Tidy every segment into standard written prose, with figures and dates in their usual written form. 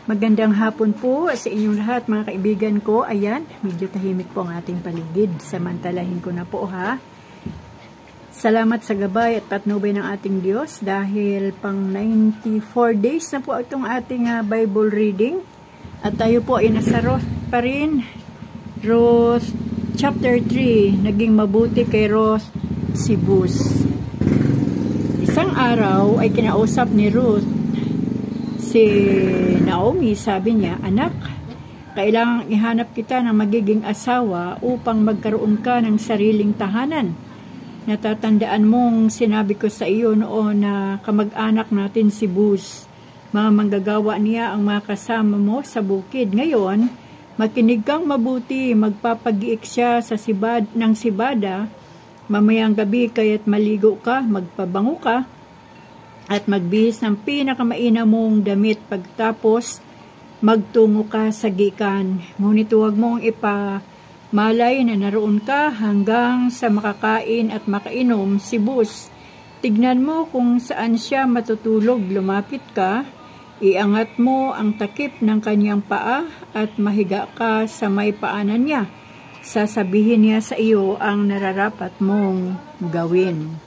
Magandang hapon po sa inyong lahat mga kaibigan ko. Ayan, medyo tahimik po ang ating paligid. Samantalahin ko na po ha. Salamat sa gabay at patnubay ng ating Diyos dahil pang 94 days na po itong ating Bible reading. At tayo po ay nasa Ruth pa rin. Ruth chapter 3, naging mabuti kay Ruth si Boaz. Isang araw ay kinausap ni Ruth si Naomi. Sabi niya, "Anak, kailangang ihanap kita ng magiging asawa upang magkaroon ka ng sariling tahanan. Natatandaan mong sinabi ko sa iyo noon na kamag-anak natin si Boaz. Mga manggagawa niya ang mga kasama mo sa bukid. Ngayon, makinig kang mabuti, magpapagiik siya sa sibada. Mamayang gabi kaya't maligo ka, magpabango ka, at magbihis ng pinakamainam mong damit. Pagtapos, magtungo ka sa gikan. Ngunit huwag mong ipamalay na naroon ka hanggang sa makakain at makainom si Boaz. Tignan mo kung saan siya matutulog. Lumapit ka, iangat mo ang takip ng kanyang paa at mahiga ka sa may paanan niya. Sasabihin niya sa iyo ang nararapat mong gawin."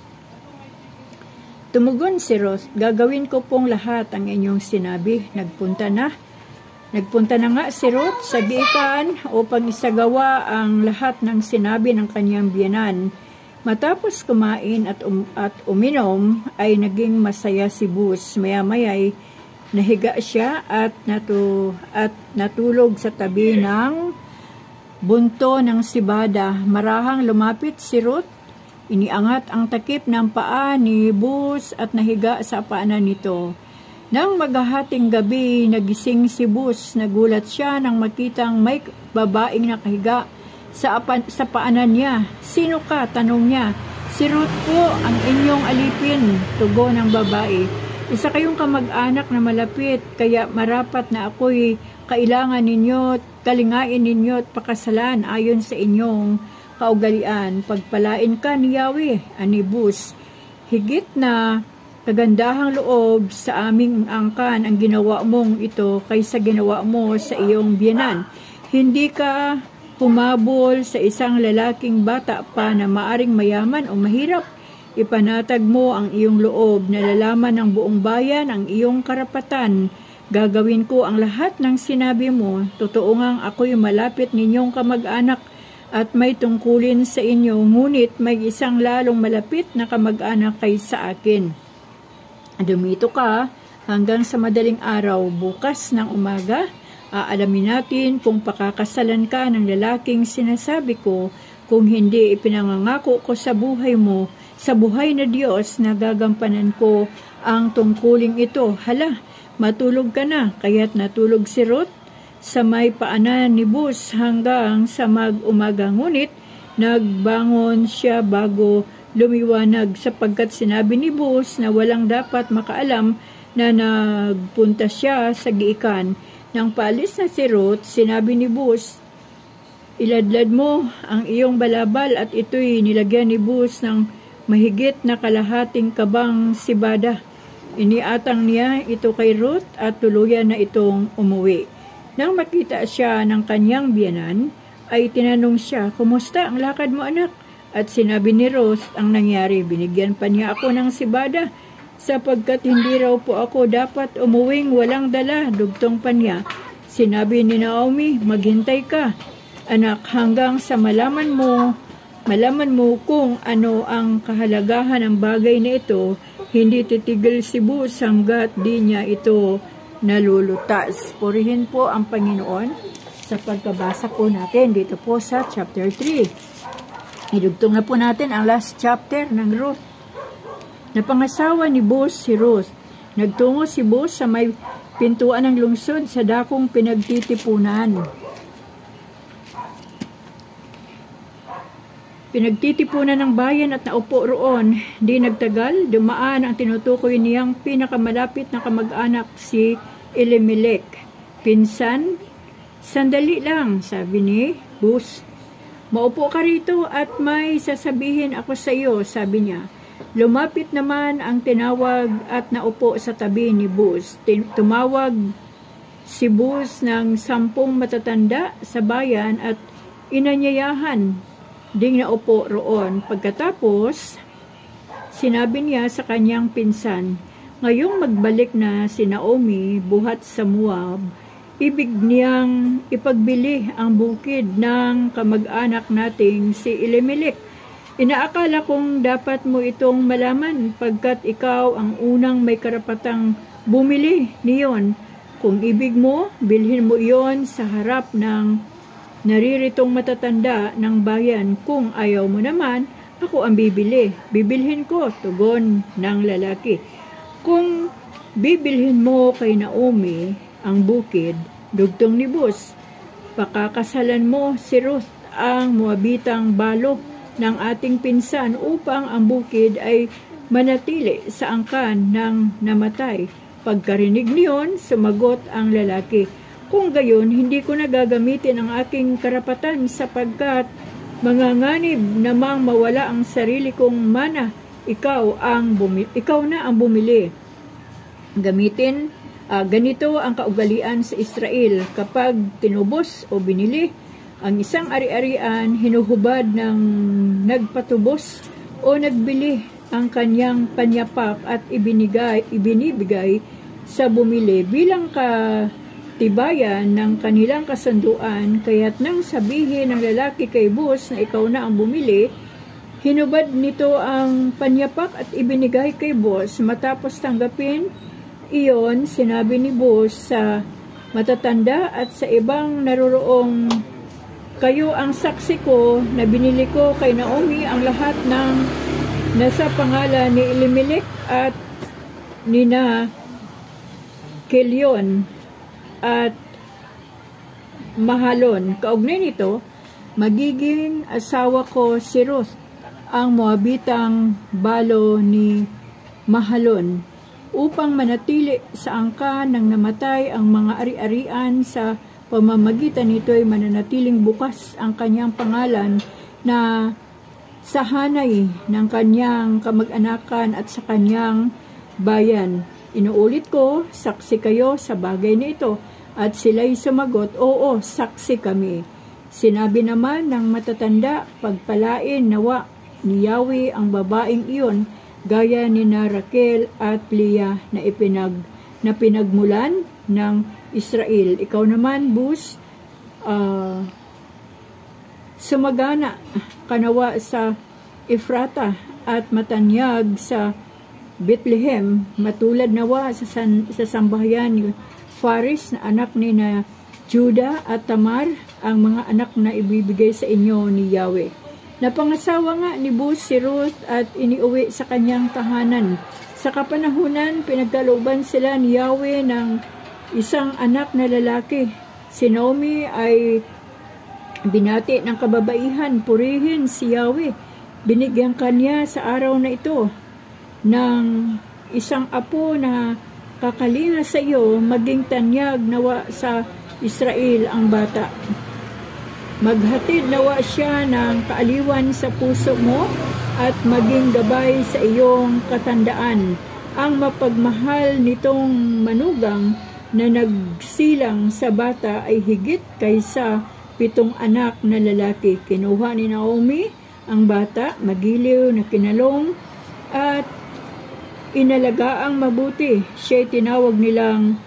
Tumugon si Ruth, "Gagawin ko pong lahat ang inyong sinabi." Nagpunta na nga si Ruth sa gikan upang isagawa ang lahat ng sinabi ng kanyang biyenan. Matapos kumain at uminom ay naging masaya si Boaz. Maya-maya nahiga siya at natulog sa tabi ng bunto ng sibada. Marahang lumapit si Ruth, iniangat ang takip ng paa ni Boaz at nahiga sa paanan nito. Nang maghahating gabi, nagising si Boaz. Nagulat siya nang makitang may babaeng nakahiga sa paanan niya. "Sino ka?" tanong niya. "Si Ruth po, ang inyong alipin," tugon ng babae. "Isa kayong kamag-anak na malapit, kaya marapat na ako'y kailangan ninyo, talingain ninyo at pakasalan ayon sa inyong kaugalian. Pagpalain ka ni Yahweh," ani Boaz. "Higit na kagandahang loob sa aming angkan ang ginawa mong ito kaysa ginawa mo sa iyong biyenan. Hindi ka humabol sa isang lalaking bata pa na maaring mayaman o mahirap. Ipanatag mo ang iyong loob, nalalaman ng buong bayan ang iyong karapatan. Gagawin ko ang lahat ng sinabi mo. Totoo ngang ako'y malapit ninyong kamag-anak at may tungkulin sa inyo, ngunit may isang lalong malapit na kamag-anak kaysa akin. Dumito ka hanggang sa madaling araw. Bukas ng umaga, aalamin natin kung pakakasalan ka ng lalaking sinasabi ko. Kung hindi, ipinangangako ko sa buhay mo, sa buhay na Diyos, na gagampanan ko ang tungkuling ito." "Hala, matulog ka na." Kaya't natulog si Ruth sa may paanan ni Boaz hanggang sa mag-umaga. Ngunit nagbangon siya bago lumiwanag, sapagkat sinabi ni Boaz na walang dapat makaalam na nagpunta siya sa giikan. Nang paalis na si Ruth, sinabi ni Boaz, "Iladlad mo ang iyong balabal," at ito'y nilagyan ni Boaz ng mahigit na kalahating kabang sibada. Iniatang niya ito kay Ruth at tuluyan na itong umuwi. Nang makita siya ng kanyang biyenan, ay tinanong siya, "Kumusta ang lakad mo, anak?" At sinabi ni Ruth ang nangyari. Binigyan pa niya ako ng sibada, sapagkat hindi raw po ako dapat umuwing walang dala. Dugtong pa niya. Sinabi ni Naomi, "Maghintay ka, anak, hanggang sa malaman mo kung ano ang kahalagahan ng bagay na ito." Hindi titigil si Boaz hanggat di niya ito nalulutas. Purihin po ang Panginoon sa pagkabasa po natin dito po sa chapter 3. Idugtong na po natin ang last chapter ng Ruth. Napangasawa ni Boaz si Ruth. Nagtungo si Boaz sa may pintuan ng lungsod sa dakong pinagtitipunan. Pinagtitipunan ng bayan at naupo roon. Di nagtagal, dumaan ang tinutukoy niyang pinakamalapit na kamag-anak, si Elimelech. "Pinsan, sandali lang," sabi ni Boaz. "Maupo ka rito at may sasabihin ako sa iyo," sabi niya. Lumapit naman ang tinawag at naupo sa tabi ni Boaz. Tumawag si Boaz ng 10 matatanda sa bayan at inanyayahan ding naupo roon. Pagkatapos, sinabi niya sa kanyang pinsan, ngayong magbalik na si Naomi buhat sa Moab, ibig niyang ipagbili ang bukid ng kamag-anak nating si Elimelech. Inaakala kong dapat mo itong malaman pagkat ikaw ang unang may karapatang bumili niyon. Kung ibig mo, bilhin mo iyon sa harap ng nariritong matatanda ng bayan. Kung ayaw mo naman, ako ang bibili. Bibilhin ko, tugon ng lalaki. Kung bibilhin mo kay Naomi ang bukid, dugtong ni Boaz, pakakasalan mo si Ruth ang Moabitang balo ng ating pinsan upang ang bukid ay manatili sa angkan ng namatay. Pagkarinig niyon, sumagot ang lalaki, kung gayon, hindi ko na gagamitin ang aking karapatan sapagkat manganganib namang mawala ang sarili kong mana. Ikaw na ang bumili. Ganito ang kaugalian sa Israel. Kapag tinubos o binili ang isang ari-arian, hinuhubad ng nagpatubos o nagbili ang kanyang panyapak at ibinibigay sa bumili bilang katibayan ng kanilang kasunduan. Kaya't nang sabihin ng lalaki kay Boaz na ikaw na ang bumili, hinubad nito ang panyapak at ibinigay kay Boaz. Matapos tanggapin iyon, sinabi ni Boaz sa matatanda at sa ibang naroroong, kayo ang saksi ko na binili ko kay Naomi ang lahat ng nasa pangalan ni Elimelech at nina Kelion at Mahalon. Kaugnay nito, magiging asawa ko si Ruth, ang Moabitang balo ni Mahalon, upang manatili sa angkan ng namatay ang mga ari-arian. Sa pamamagitan nito'y mananatiling bukas ang kanyang pangalan na sa hanay ng kanyang kamag-anakan at sa kanyang bayan. Inuulit ko, saksi kayo sa bagay na ito. At sila'y sumagot, oo, saksi kami. Sinabi naman ng matatanda, pagpalain nawa ni Yahweh ang babaeng iyon, gaya ni na Raquel at Leah na pinagmulan ng Israel. Ikaw naman, Boaz, sumagana kanawa sa Efrata at matanyag sa Bethlehem, matulad nawa sa sambahayan ni Faris na anak ni na Juda at Tamar, ang mga anak na ibibigay sa inyo ni Yahweh. Napangasawa nga ni Boaz si Ruth at iniuwi sa kanyang tahanan. Sa kapanahunan, pinagkalooban sila ni Yahweh ng isang anak na lalaki. Si Naomi ay binati ng kababaihan, purihin si Yahweh. Binigyan kanya sa araw na ito ng isang apo na kakalinga sa iyo, maging tanyag nawa sa Israel ang bata. Maghatid nawa siya ng kaaliwan sa puso mo at maging gabay sa iyong katandaan. Ang mapagmahal nitong manugang na nagsilang sa bata ay higit kaysa 7 anak na lalaki. Kinuha ni Naomi ang bata, magiliw na kinalong at inalagaang mabuti. Siya'y tinawag nilang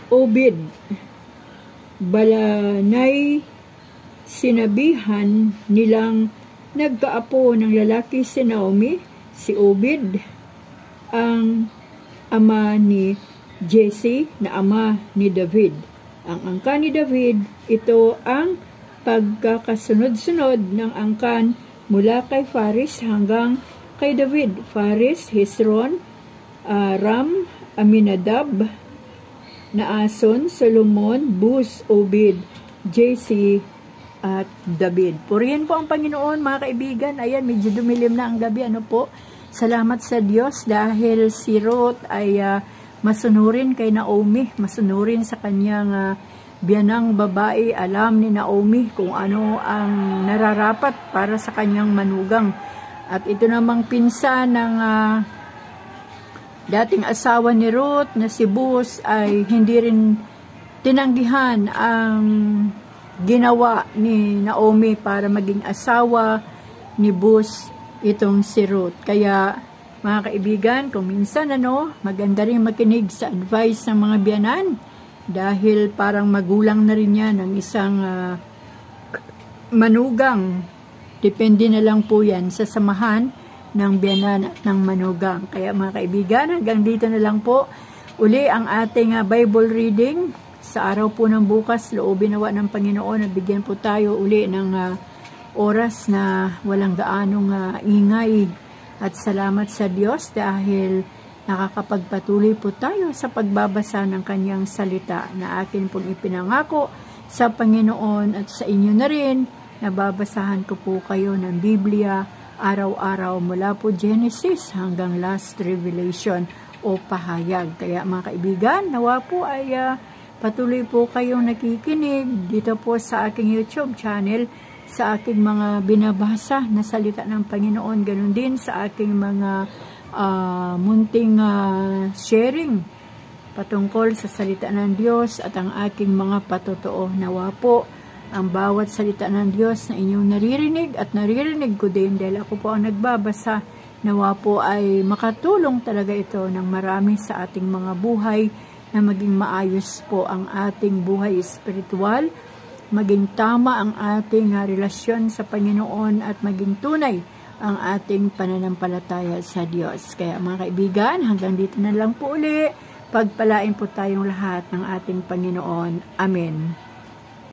Obed. Balanay sinabihan nilang nagkaapo ng lalaki si Naomi, si Obed, ang ama ni Jesse na ama ni David. Ang angkan ni David, ito ang pagkakasunod-sunod ng angkan mula kay Faris hanggang kay David. Faris, Hezron, Ram, Aminadab, Naason, Solomon, Boaz, Obed, Jesse, at David. Purihin po ang Panginoon, mga kaibigan. Ayan, medyo dumilim na ang gabi. Ano po? Salamat sa Diyos dahil si Ruth ay masunurin kay Naomi, masunurin sa kanyang biyanang babae. Alam ni Naomi kung ano ang nararapat para sa kanyang manugang. At ito namang pinsan ng dating asawa ni Ruth na si Boaz ay hindi rin tinanggihan ang ginawa ni Naomi para maging asawa ni Boaz itong si Ruth. Kaya mga kaibigan, kung minsan maganda rin makinig sa advice ng mga biyanan dahil parang magulang na rin yan ng isang manugang. Depende na lang po yan sa samahan ng biyanan at ng manugang. Kaya mga kaibigan, hanggang dito na lang po uli ang ating Bible reading. Sa araw po ng bukas, loobin nawa ng Panginoon na bigyan po tayo uli ng oras na walang gaanong ingay. At salamat sa Diyos dahil nakakapagpatuloy po tayo sa pagbabasa ng Kanyang salita na akin pong ipinangako sa Panginoon at sa inyo na rin. Nababasahan ko po kayo ng Biblia araw-araw mula po Genesis hanggang last Revelation o pahayag. Kaya mga kaibigan, nawa po ay patuloy po kayong nakikinig dito po sa aking YouTube channel, sa aking mga binabasa na salita ng Panginoon, ganun din sa aking mga munting sharing patungkol sa salita ng Diyos at ang aking mga patotoo. Nawa po ang bawat salita ng Diyos na inyong naririnig at naririnig ko din dahil ako po ang nagbabasa, nawa po ay makatulong talaga ito ng marami sa ating mga buhay na maging maayos po ang ating buhay espiritual, maging tama ang ating relasyon sa Panginoon at maging tunay ang ating pananampalataya sa Diyos. Kaya mga kaibigan, hanggang dito na lang po uli. Pagpalain po tayong lahat ng ating Panginoon. Amen.